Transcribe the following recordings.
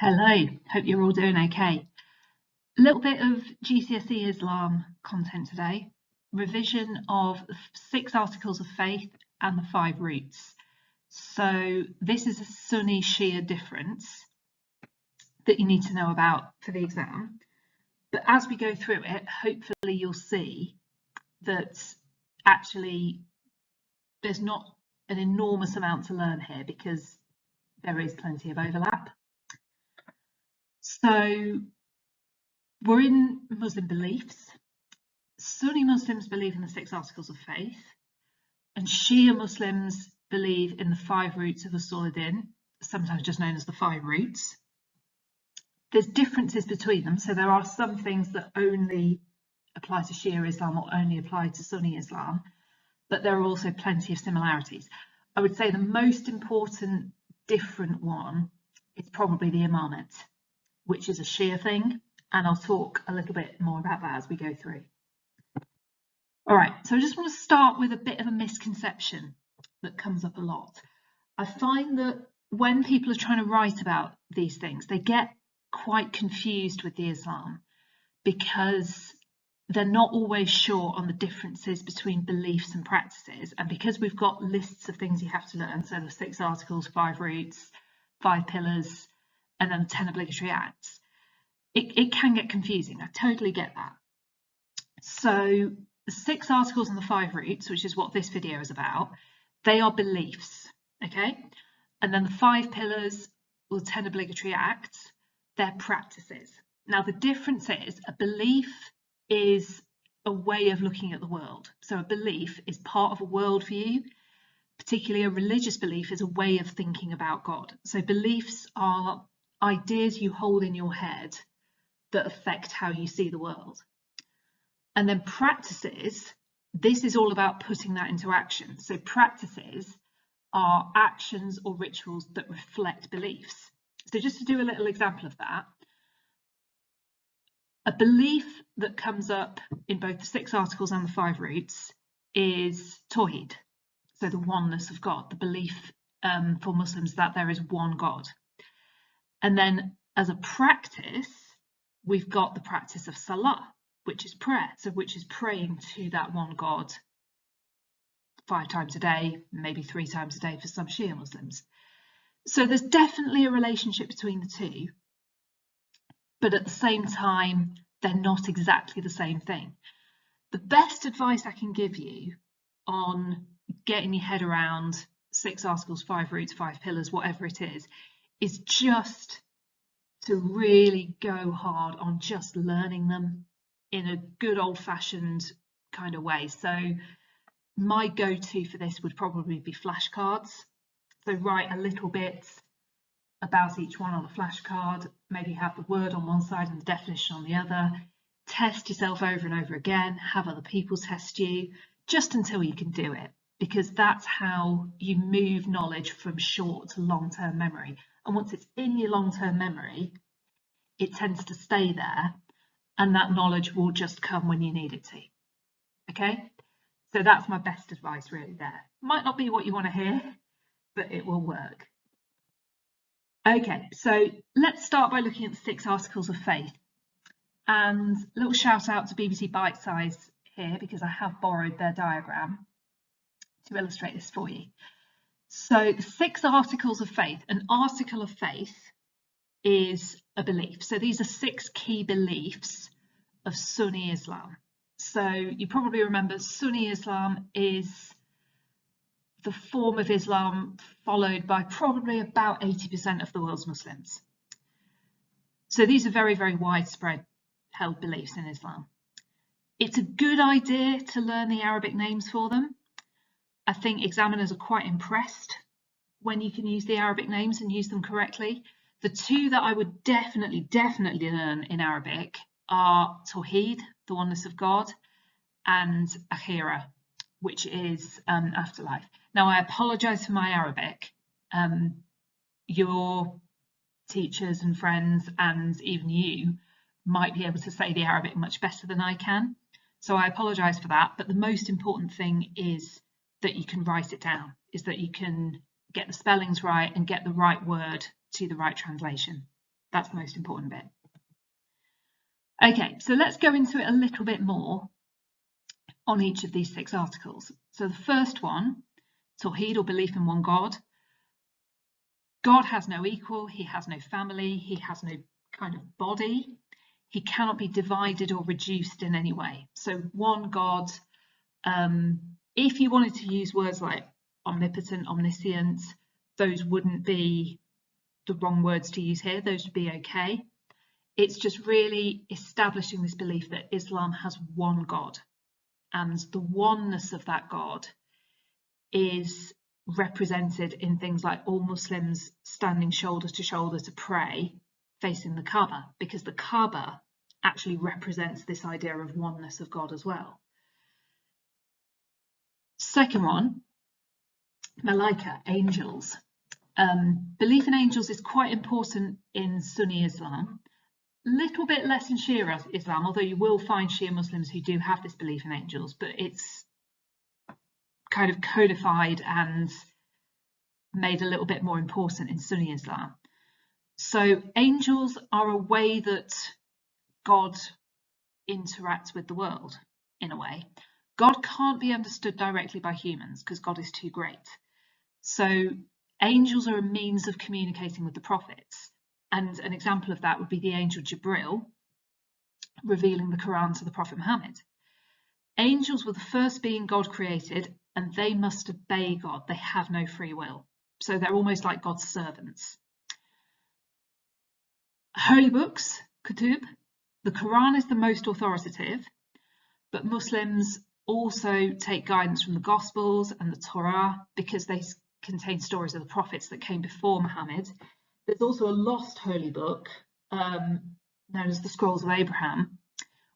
Hello, hope you're all doing okay. A little bit of GCSE Islam content today. Revision of 6 articles of faith and the 5 roots. So this is a Sunni Shia difference that you need to know about for the exam. But as we go through it, hopefully you'll see that actually there's not an enormous amount to learn here because there is plenty of overlap. So we're in Muslim beliefs. Sunni Muslims believe in the 6 articles of faith, and Shia Muslims believe in the 5 roots of Usul, sometimes just known as the 5 roots. There's differences between them, so there are some things that only apply to Shia Islam or only apply to Sunni Islam, but there are also plenty of similarities. I would say the most important different one is probably the imamat, which is a Shia thing, and I'll talk a little bit more about that as we go through. All right, so I just want to start with a bit of a misconception that comes up a lot. I find that when people are trying to write about these things, they get quite confused with the Islam because they're not always sure on the differences between beliefs and practices. And because we've got lists of things you have to learn, so the 6 articles, 5 roots, 5 pillars, and then 10 obligatory acts, it can get confusing. I totally get that. So the 6 articles and the 5 roots, which is what this video is about, they are beliefs, okay? And then the 5 pillars or 10 obligatory acts, they're practices. Now the difference is a belief is a way of looking at the world. So a belief is part of a worldview, particularly a religious belief is a way of thinking about God. So beliefs are ideas you hold in your head that affect how you see the world. And then practices, this is all about putting that into action. So practices are actions or rituals that reflect beliefs. So just to do a little example of that, a belief that comes up in both the 6 articles and the 5 roots is Tawheed, so the oneness of God, the belief for Muslims that there is one God. And then as a practice, we've got the practice of Salah, which is prayer, so which is praying to that one God 5 times a day, maybe 3 times a day for some Shia Muslims. So there's definitely a relationship between the two, but at the same time, they're not exactly the same thing. The best advice I can give you on getting your head around 6 articles, 5 roots, 5 pillars, whatever it is just to really go hard on just learning them in a good old-fashioned kind of way. So my go-to for this would probably be flashcards. So write a little bit about each one on a flashcard, maybe have the word on one side and the definition on the other, test yourself over and over again, have other people test you, just until you can do it, because that's how you move knowledge from short to long-term memory. And once it's in your long-term memory, it tends to stay there, and that knowledge will just come when you need it to. Okay, so that's my best advice really there. Might not be what you want to hear, but it will work. Okay, so let's start by looking at the 6 articles of faith. And a little shout out to BBC Bite Size here, because I have borrowed their diagram to illustrate this for you. So the 6 articles of faith, an article of faith is a belief. So these are 6 key beliefs of Sunni Islam. So you probably remember Sunni Islam is the form of Islam followed by probably about 80% of the world's Muslims. So these are very, very widespread held beliefs in Islam. It's a good idea to learn the Arabic names for them. I think examiners are quite impressed when you can use the Arabic names and use them correctly. The 2 that I would definitely learn in Arabic are Tawheed, the oneness of God, and Akhira, which is afterlife. Now, I apologise for my Arabic. Your teachers and friends and even you might be able to say the Arabic much better than I can. So I apologise for that. But the most important thing is that you can write it down, is that you can get the spellings right and get the right word to the right translation. That's the most important bit. Okay, so let's go into it a little bit more on each of these 6 articles. So the first one, Tawheed, or belief in one God. God has no equal, he has no family, he has no kind of body, he cannot be divided or reduced in any way. So one God, if you wanted to use words like omnipotent, omniscient, those wouldn't be the wrong words to use here, those would be okay. It's just really establishing this belief that Islam has one God, and the oneness of that God is represented in things like all Muslims standing shoulder to shoulder to pray facing the Kaaba, because the Kaaba actually represents this idea of oneness of God as well. Second one, Malaika, angels. Belief in angels is quite important in Sunni Islam. Little bit less in Shia Islam, although you will find Shia Muslims who do have this belief in angels, but it's kind of codified and made a little bit more important in Sunni Islam. So angels are a way that God interacts with the world, in a way. God can't be understood directly by humans because God is too great. So angels are a means of communicating with the prophets. And an example of that would be the angel Jibril revealing the Quran to the Prophet Muhammad. Angels were the first being God created, and they must obey God. They have no free will. So they're almost like God's servants. Holy books, Kutub. The Quran is the most authoritative, but Muslims also take guidance from the Gospels and the Torah because they contain stories of the prophets that came before Muhammad. There's also a lost holy book known as the Scrolls of Abraham,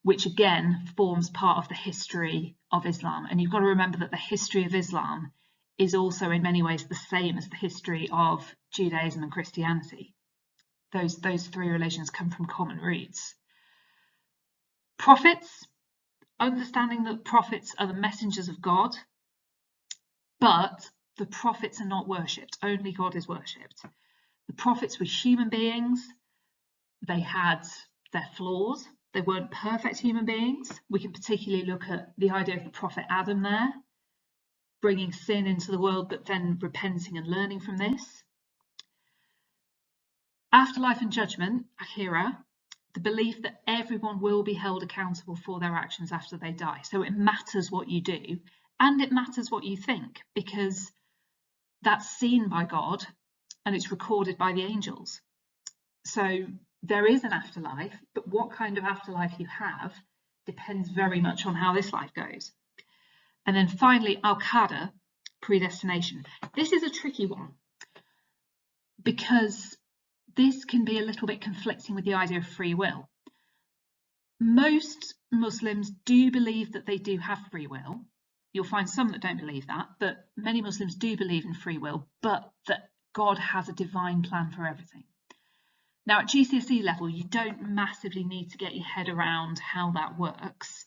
which again forms part of the history of Islam. And you've got to remember that the history of Islam is also in many ways the same as the history of Judaism and Christianity. Those 3 religions come from common roots. Prophets, understanding that prophets are the messengers of God, but the prophets are not worshipped, only God is worshipped. The prophets were human beings, they had their flaws, they weren't perfect human beings. We can particularly look at the idea of the prophet Adam there, bringing sin into the world, but then repenting and learning from this. Afterlife and judgment, Akhira, the belief that everyone will be held accountable for their actions after they die. So it matters what you do, and it matters what you think, because that's seen by God and it's recorded by the angels. So there is an afterlife, but what kind of afterlife you have depends very much on how this life goes. And then finally, Al-Qadr, predestination. This is a tricky one because this can be a little bit conflicting with the idea of free will. Most Muslims do believe that they do have free will. You'll find some that don't believe that, but many Muslims do believe in free will, but that God has a divine plan for everything. Now, at GCSE level, you don't massively need to get your head around how that works,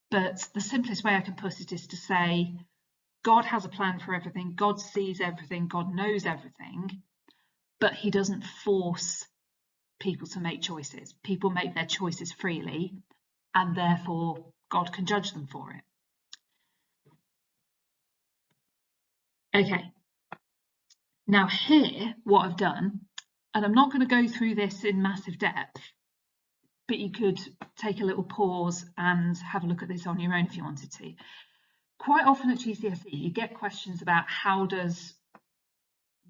but the simplest way I can put it is to say, God has a plan for everything, God sees everything, God knows everything, but he doesn't force people to make choices. People make their choices freely, and therefore God can judge them for it. Okay, now here, what I've done, and I'm not going to go through this in massive depth, but you could take a little pause and have a look at this on your own if you wanted to. Quite often at GCSE, you get questions about how does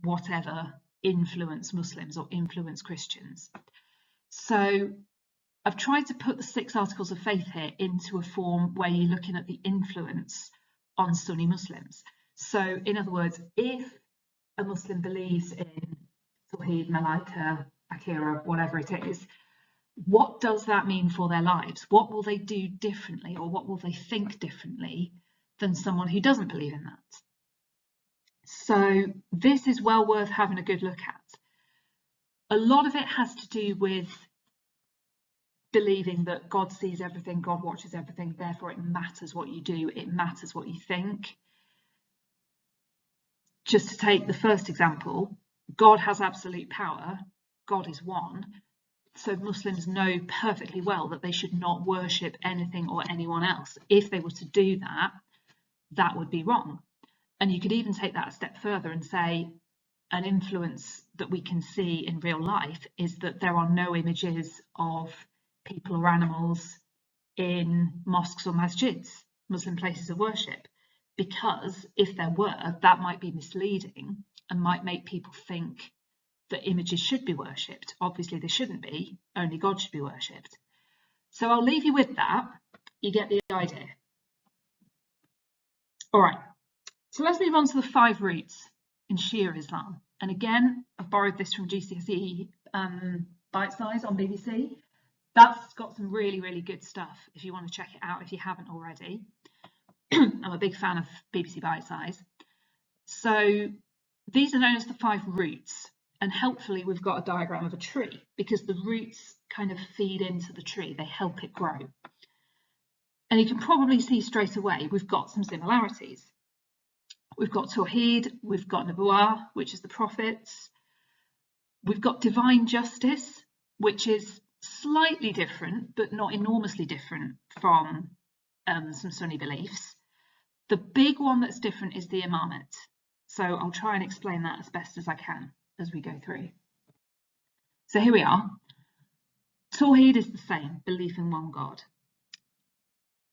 whatever influence Muslims or influence Christians. So I've tried to put the 6 articles of faith here into a form where you're looking at the influence on Sunni Muslims. So in other words, if a Muslim believes in Tawheed, Malaika, Akhira, whatever it is, what does that mean for their lives? What will they do differently, or what will they think differently than someone who doesn't believe in that? So this is well worth having a good look at. A lot of it has to do with believing that God sees everything, God watches everything, therefore it matters what you do, it matters what you think. Just to take the first example, God has absolute power, God is one. So Muslims know perfectly well that they should not worship anything or anyone else. If they were to do that, that would be wrong. And you could even take that a step further and say an influence that we can see in real life is that there are no images of people or animals in mosques or masjids, Muslim places of worship, because if there were, that might be misleading and might make people think that images should be worshipped. Obviously they shouldn't be, only God should be worshipped. So I'll leave you with that. You get the idea. All right, so let's move on to the 5 roots in Shia Islam. And again, I've borrowed this from GCSE Bite Size on BBC. That's got some really, really good stuff if you want to check it out if you haven't already. I'm a big fan of BBC Bite Size. So these are known as the 5 roots. And helpfully, we've got a diagram of a tree because the roots kind of feed into the tree. They help it grow. And you can probably see straight away, we've got some similarities. We've got Tawheed, we've got Nubuwah, which is the prophets. We've got divine justice, which is slightly different, but not enormously different from some Sunni beliefs. The big one that's different is the imamat. So I'll try and explain that as best as I can as we go through. So here we are. Tawheed is the same, belief in one God.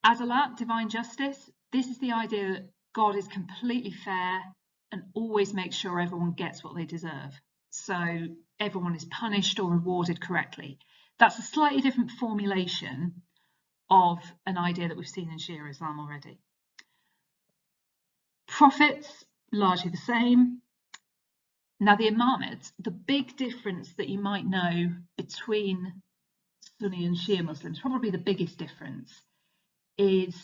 Adalat, divine justice, this is the idea that God is completely fair and always makes sure everyone gets what they deserve. So everyone is punished or rewarded correctly. That's a slightly different formulation of an idea that we've seen in Shia Islam already. Prophets, largely the same. Now the imamat, the big difference that you might know between Sunni and Shia Muslims, probably the biggest difference, is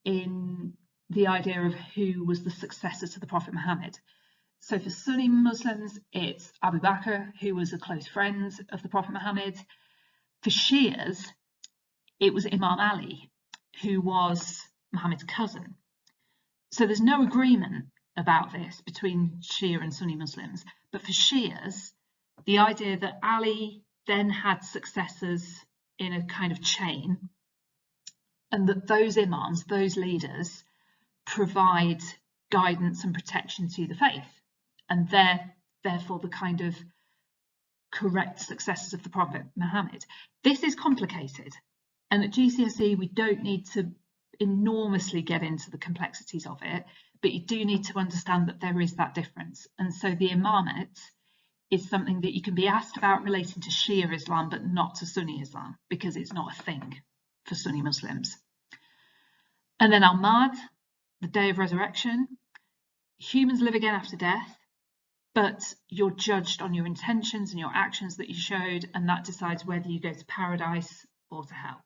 in the idea of who was the successor to the Prophet Muhammad. So for Sunni Muslims, it's Abu Bakr, who was a close friend of the Prophet Muhammad. For Shias, it was Imam Ali, who was Muhammad's cousin. So there's no agreement about this between Shia and Sunni Muslims. But for Shias, the idea that Ali then had successors in a kind of chain, and that those imams, those leaders, provide guidance and protection to the faith, and they're therefore the kind of correct successors of the Prophet Muhammad. This is complicated, and at GCSE we don't need to enormously get into the complexities of it, but you do need to understand that there is that difference. And so the imamat is something that you can be asked about relating to Shia Islam, but not to Sunni Islam, because it's not a thing for Sunni Muslims. And then Al-Mad, the day of resurrection. Humans live again after death, but you're judged on your intentions and your actions that you showed, and that decides whether you go to paradise or to hell.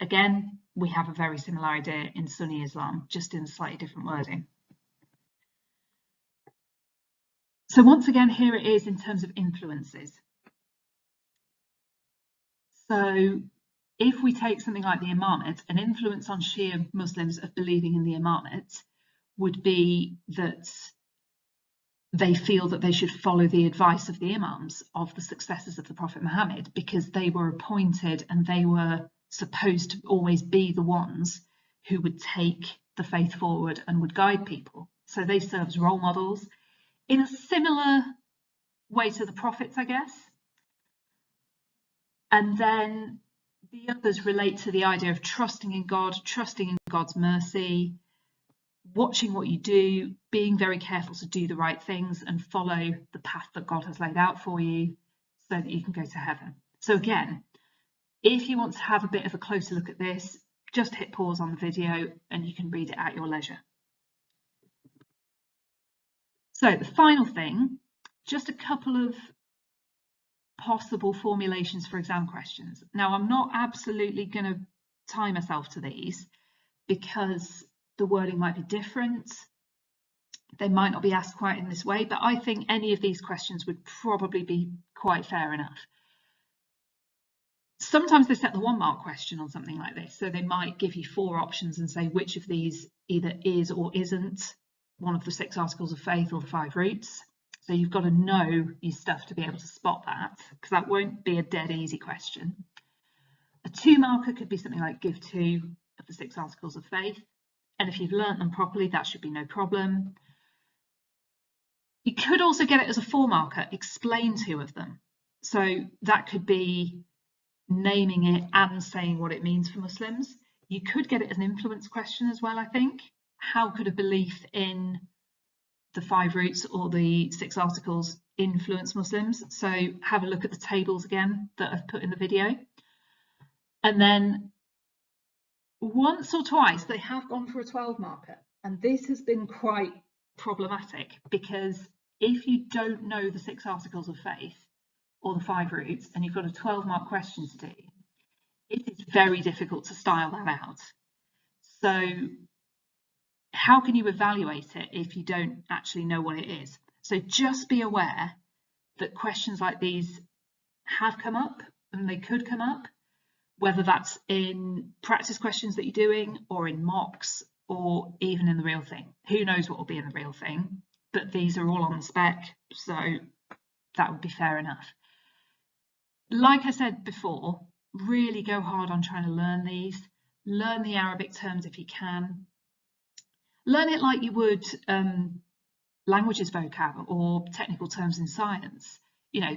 Again, we have a very similar idea in Sunni Islam, just in a slightly different wording. So once again, here it is in terms of influences. So if we take something like the imamat, an influence on Shia Muslims of believing in the imamat would be that they feel that they should follow the advice of the imams, of the successors of the Prophet Muhammad, because they were appointed and they were supposed to always be the ones who would take the faith forward and would guide people. So they serve as role models in a similar way to the prophets, I guess. And then the others relate to the idea of trusting in God, trusting in God's mercy, watching what you do, being very careful to do the right things and follow the path that God has laid out for you so that you can go to heaven. So again, if you want to have a bit of a closer look at this, just hit pause on the video and you can read it at your leisure. So the final thing, just a couple of possible formulations for exam questions. Now, I'm not absolutely going to tie myself to these because the wording might be different. They might not be asked quite in this way, but I think any of these questions would probably be quite fair enough. Sometimes they set the 1 mark question on something like this. So they might give you 4 options and say which of these either is or isn't one of the 6 articles of faith or the 5 roots. So you've got to know your stuff to be able to spot that, because that won't be a dead easy question. A 2 marker could be something like give 2 of the 6 articles of faith. And if you've learnt them properly, that should be no problem. You could also get it as a 4 marker, explain 2 of them. So that could be naming it and saying what it means for Muslims. You could get it as an influence question as well, I think. How could a belief in the 5 roots or the 6 articles influence Muslims? So have a look at the tables again that I've put in the video. And then once or twice they have gone for a 12 marker. And this has been quite problematic, because if you don't know the 6 articles of faith or the 5 roots and you've got a 12-mark question to do, it is very difficult to style that out. So how can you evaluate it if you don't actually know what it is? So just be aware that questions like these have come up and they could come up, whether that's in practice questions that you're doing or in mocks or even in the real thing. Who knows what will be in the real thing, but these are all on the spec, so that would be fair enough. Like I said before, really go hard on trying to learn these. Learn the Arabic terms if you can. Learn it like you would languages vocab or technical terms in science. You know,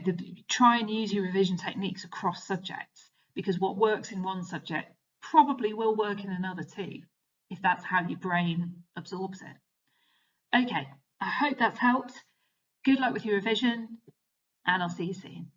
try and use your revision techniques across subjects, because what works in one subject probably will work in another too, if that's how your brain absorbs it. Okay, I hope that's helped. Good luck with your revision, and I'll see you soon.